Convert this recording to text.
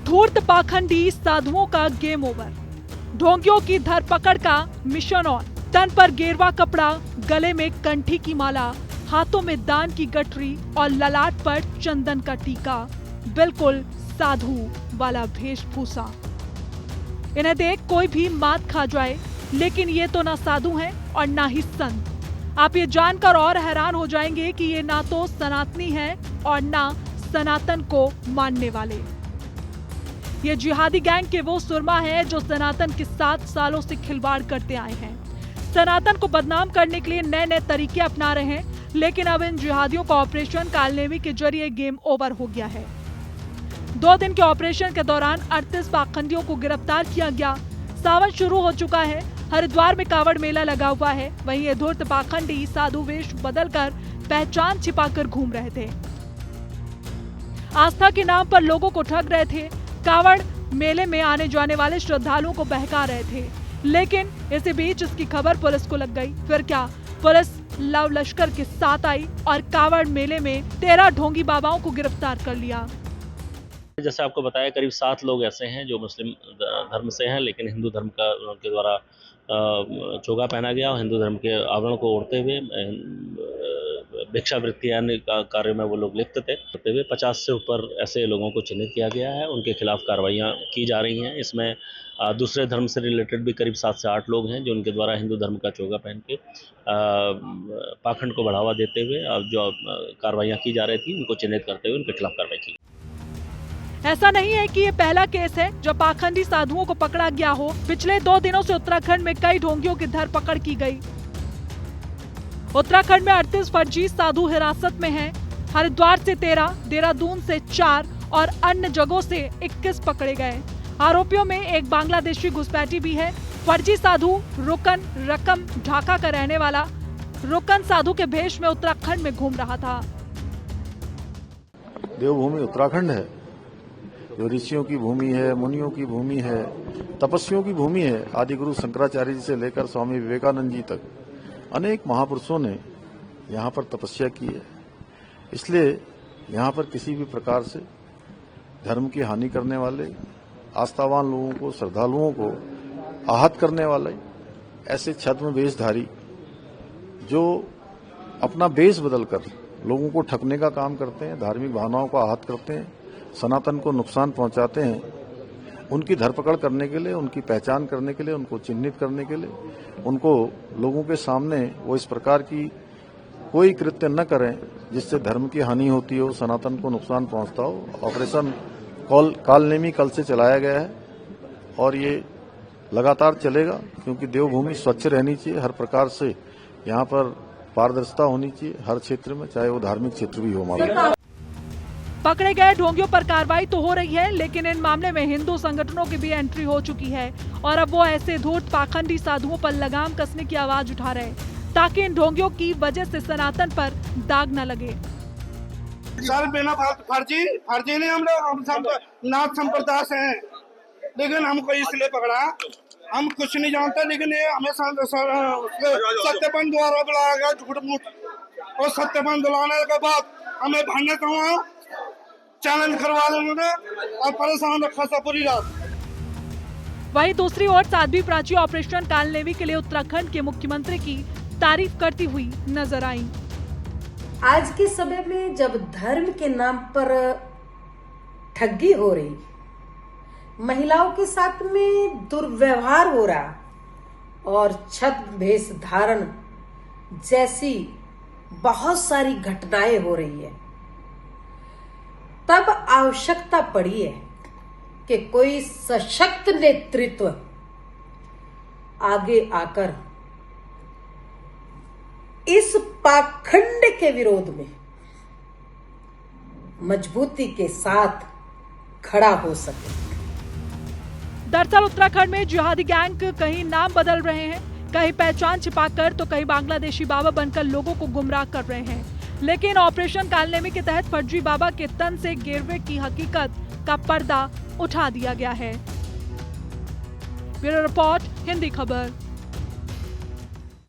धूर्त पाखंडी साधुओं का गेम ओवर। ढोंगियों की धरपकड़ का मिशन ऑन। तन पर गेरुआ कपड़ा, गले में कंठी की माला, हाथों में दान की गठरी और ललाट पर चंदन का टीका। बिल्कुल साधु वाला वेशभूषा। इन्हें देख कोई भी मात खा जाए, लेकिन ये तो ना साधु हैं और ना ही संत। आप ये जानकर और हैरान हो जाएंगे कि ये ना तो सनातनी हैं और ना सनातन को मानने वाले। ये जिहादी गैंग के वो सुरमा हैं जो सनातन के 7 सालों से खिलवाड़ करते आए हैं। सनातन को बदनाम करने के लिए नए नए तरीके अपना रहे हैं, लेकिन अब इन जिहादियों का ऑपरेशन कालनेवी के जरिए गेम ओवर हो गया है। 2 दिन के ऑपरेशन के दौरान 38 पाखंडियों को गिरफ्तार किया गया। सावन शुरू हो चुका है। हरिद्वार में कावड़ मेला लगा हुआ है। वहीं ये धूर्त पाखंडी साधु वेश बदलकर पहचान छिपाकर घूम रहे थे। आस्था के नाम पर लोगों को ठग रहे थे। कावड़ मेले में आने जाने वाले श्रद्धालुओं को बहका रहे थे। लेकिन इसी बीच इसकी खबर पुलिस को लग गई। फिर क्या, पुलिस लव लश्कर के साथ आई और कावड़ मेले में 13 ढोंगी बाबाओं को गिरफ्तार कर लिया। जैसे आपको बताया, करीब 7 लोग ऐसे हैं जो मुस्लिम धर्म से हैं, लेकिन हिंदू धर्म का उनके द्वारा चोगा पहना गया और हिंदू धर्म के आवरण को ओढ़ते हुए भिक्षावृत्ति अन्य कार्य में वो लोग लिप्त थे। 50 से ऊपर ऐसे लोगों को चिन्हित किया गया है। उनके खिलाफ कार्रवाइयाँ की जा रही हैं। इसमें दूसरे धर्म से रिलेटेड भी करीब 7 से 8 लोग हैं जो उनके द्वारा हिंदू धर्म का चोगा पहन के पाखंड को बढ़ावा देते हुए जो कार्रवाइयाँ की जा रही थी, उनको चिन्हित करते हुए उनके खिलाफ कार्रवाई की। ऐसा नहीं है कि ये पहला केस है जब पाखंडी साधुओं को पकड़ा गया हो। पिछले 2 दिनों से उत्तराखंड में कई ढोंगियों की धरपकड़ की गई। उत्तराखंड में 38 फर्जी साधु हिरासत में हैं। हरिद्वार से 13, देहरादून से 4 और अन्य जगहों से 21 पकड़े गए। आरोपियों में एक बांग्लादेशी घुसपैठी भी है। फर्जी साधु रुकन रकम ढाका का रहने वाला रुकन साधु के भेष में उत्तराखंड में घूम रहा था। देवभूमि उत्तराखंड है, जो ऋषियों की भूमि है, मुनियों की भूमि है, तपस्वियों की भूमि है। आदि गुरु शंकराचार्य जी से लेकर स्वामी विवेकानंद जी तक अनेक महापुरुषों ने यहाँ पर तपस्या की है। इसलिए यहाँ पर किसी भी प्रकार से धर्म की हानि करने वाले, आस्थावान लोगों को, श्रद्धालुओं को आहत करने वाले ऐसे छद्म वेशधारी जो अपना वेश बदलकर लोगों को ठगने का काम करते हैं, धार्मिक भावनाओं को आहत करते हैं, सनातन को नुकसान पहुंचाते हैं, उनकी धरपकड़ करने के लिए, उनकी पहचान करने के लिए, उनको चिन्हित करने के लिए, उनको लोगों के सामने वो इस प्रकार की कोई कृत्य न करें जिससे धर्म की हानि होती हो, सनातन को नुकसान पहुंचता हो। ऑपरेशन कालनेमी कल से चलाया गया है और ये लगातार चलेगा, क्योंकि देवभूमि स्वच्छ रहनी चाहिए। हर प्रकार से यहाँ पर पारदर्शिता होनी चाहिए हर क्षेत्र में, चाहे वो धार्मिक क्षेत्र भी हो हमारा। पकड़े गए ढोंगियों पर कार्रवाई तो हो रही है, लेकिन इन मामले में हिंदू संगठनों की भी एंट्री हो चुकी है और अब वो ऐसे धूर्त पाखंडी साधुओं पर लगाम कसने की आवाज उठा रहे हैं ताकि इन ढोंगियों की वजह से सनातन पर दाग न लगे। सर बिना फर्जी नहीं, हम लोग हम सब नाथ संप्रदाय से हैं, लेकिन हमको इसलिए पकड़ा, हम कुछ नहीं जानते, लेकिन ये हमें सत्यापन द्वारा बुलाया गया झूठ मूठ, और सत्यापन दिलाने के बाद हमें भरने को चैलेंज करवा देंगे और परेशान रखा था पूरी रात। वहीं दूसरी ओर साध्वी प्राची ऑपरेशन कालनेवी के लिए उत्तराखंड के मुख्यमंत्री की तारीफ करती हुई नजर आई। आज के समय में जब धर्म के नाम पर ठगी हो रही, महिलाओं के साथ में दुर्व्यवहार हो रहा और छद्म वेश धारण जैसी बहुत सारी घटनाएं हो रही है, तब आवश्यकता पड़ी है कि कोई सशक्त नेतृत्व आगे आकर इस पाखंड के विरोध में मजबूती के साथ खड़ा हो सके। दरअसल उत्तराखंड में जिहादी गैंग कहीं नाम बदल रहे हैं, कहीं पहचान छिपाकर तो कहीं बांग्लादेशी बाबा बनकर लोगों को गुमराह कर रहे हैं। लेकिन ऑपरेशन कालनेमी के तहत फर्जी बाबा के तन से गेरुए की हकीकत का पर्दा उठा दिया गया है। ब्यूरो रिपोर्ट, हिंदी खबर।